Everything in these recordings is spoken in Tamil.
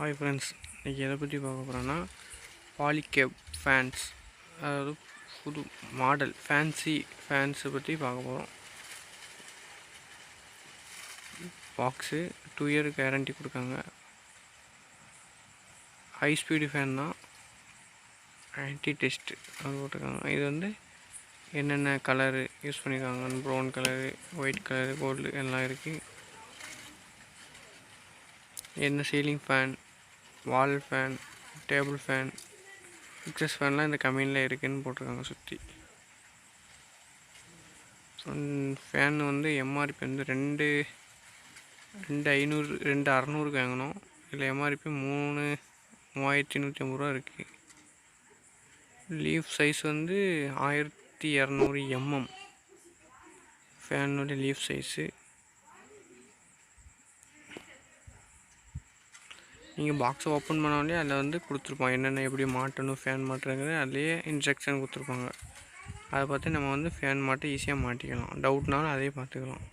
ஹாய் ஃப்ரெண்ட்ஸ், இன்றைக்கி எதை பற்றி பார்க்க போகிறோன்னா பாலிகேப் ஃபேன்ஸ், அதாவது புது மாடல் ஃபேன்சி ஃபேன்ஸை பற்றி பார்க்க போகிறோம். பாக்ஸு 2 இயர் கேரண்டி கொடுக்காங்க. ஹை ஸ்பீடு ஃபேன் தான், ஆன்டி டெஸ்ட்டு அது போட்டிருக்காங்க. இது வந்து என்னென்ன கலரு யூஸ் பண்ணியிருக்காங்க, brown colour, white colour, gold எல்லாம் இருக்குது. என்ன ceiling fan, wall fan, table fan, exhaust ஃபேன்லாம் இந்த கம்பெனியில் இருக்குதுன்னு போட்டிருக்காங்க சுற்றி. ஃபேன் வந்து எம்ஆர்பி வந்து 2,600 வாங்கினோம். இதில் எம்ஆர்பி 3,350 ரூபா இருக்குது. லீஃப் சைஸ் வந்து 1200 mm ஃபேனுடைய லீஃப் சைஸு. நீங்கள் பாக்ஸை ஓப்பன் பண்ணாலே அதில் வந்து கொடுத்துருப்போம், என்னென்ன எப்படி மாட்டணும், ஃபேன் மாட்டுறதுங்கிறது அதுலேயே இன்ஸ்ட்ரக்ஷன் கொடுத்துருப்பாங்க. அதை பார்த்து நம்ம வந்து ஃபேன் மாட்ட ஈஸியாக மாட்டிக்கலாம். டவுட்னாலும் அதே பார்த்துக்கலாம்.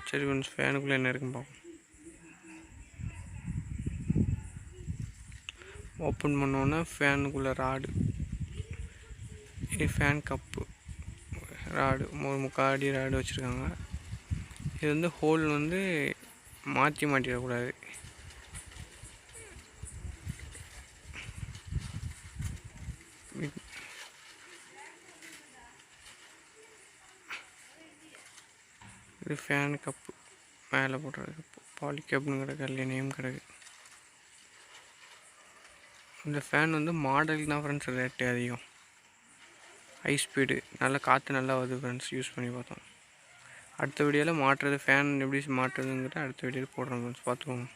சரி கொஞ்சம் ஃபேனுக்குள்ளே என்ன இருக்குன்னு பார்ப்போம். ஓப்பன் பண்ணோன்னா ஃபேனுக்குள்ளே ராடு, இது ஃபேன் கப்பு ராடு, ஒரு 3/4 அடி ராடு வச்சுருக்காங்க. இது வந்து ஹோல் வந்து மாட்டிடக்கூடாது. இது ஃபேன் கப்பு மேலே போடுறது கப்பு, பாலிகேப்னு கிடக்கு, அதில் நேம் கிடக்கு. இந்த ஃபேன் வந்து மாடலுக்கு தான் ஃப்ரெண்ட்ஸ் ரேட்டு அதிகம். ஹை ஸ்பீடு, நல்லா காற்று நல்லா வருது ஃப்ரெண்ட்ஸ். யூஸ் பண்ணி பார்த்தோம். அடுத்த வீடியோவில் மாட்டுறது, ஃபேன் எப்படி மாட்டுறதுங்கிட்ட அடுத்த வீடியோவில் போடுறோம் ஃப்ரெண்ட்ஸ், பார்த்துக்கோங்க.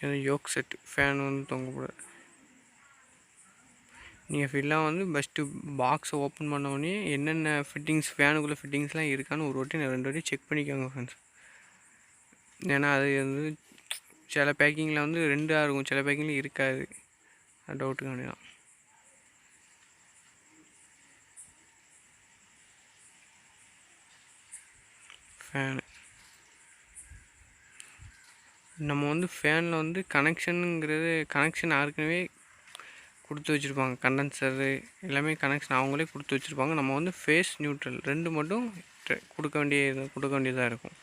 இது யோக் செட் ஃபேன் வந்து தொங்கக்கூடாது. நீங்கள் ஃபுல்லாக வந்து ஃபஸ்ட்டு பாக்ஸை ஓப்பன் பண்ணோடனே என்னென்ன ஃபிட்டிங்ஸ், ஃபேனுக்குள்ளே ஃபிட்டிங்ஸ்லாம் இருக்கான்னு ஒரு வாட்டி 2 வாட்டி செக் பண்ணிக்கோங்க ஃப்ரெண்ட்ஸ். ஏன்னா அது வந்து சில பேக்கிங்கில் வந்து 2 இருக்கும், சில பேக்கிங்கில் இருக்காது. அது டவுட்டுக்கு வேண்டியதான். ஃபேனு நம்ம வந்து ஃபேனில் வந்து கனெக்ஷன் ஏற்கனவே கொடுத்து வச்சுருப்பாங்க. கண்டென்சரு எல்லாமே கனெக்ஷன் அவங்களே கொடுத்து வச்சுருப்பாங்க. நம்ம வந்து ஃபேஸ் நியூட்ரல் 2 மட்டும் கொடுக்க வேண்டியதாக இருக்கும்.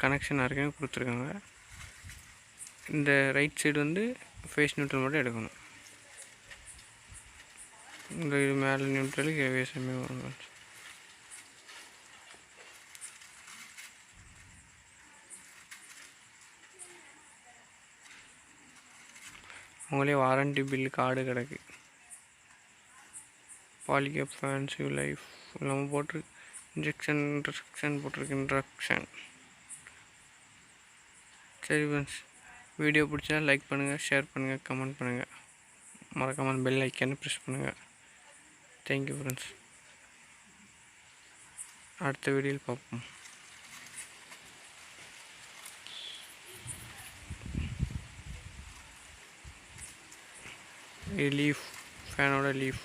கனெக்ஷன் ஏற்கனவே கொடுத்துருக்காங்க. இந்த ரைட் சைடு வந்து ஃபேஸ் நியூட்ரல் மட்டும் எடுக்கணும். இந்த இது மேலே நியூட்ரல், வேசமே வரும். அவங்களே வாரண்டி பில் கார்டு கிடக்கு. பாலிகேப் ஃபேன்ஸ் யூ லைஃப் நம்ம போட்டிருக்கு. இன்ஸ்ட்ரக்ஷன் போட்டிருக்கு, இன்ஸ்ட்ரக்ஷன். சரி ஃப்ரெண்ட்ஸ், வீடியோ பிடிச்சா லைக் பண்ணுங்கள், ஷேர் பண்ணுங்கள், கமெண்ட் பண்ணுங்கள். மறக்காமல் பெல் ஐக்கானை ப்ரெஸ் பண்ணுங்கள். Thank you friends. அடுத்த வீடியோவில் பார்ப்போம். Leaf ஃபேனோட leaf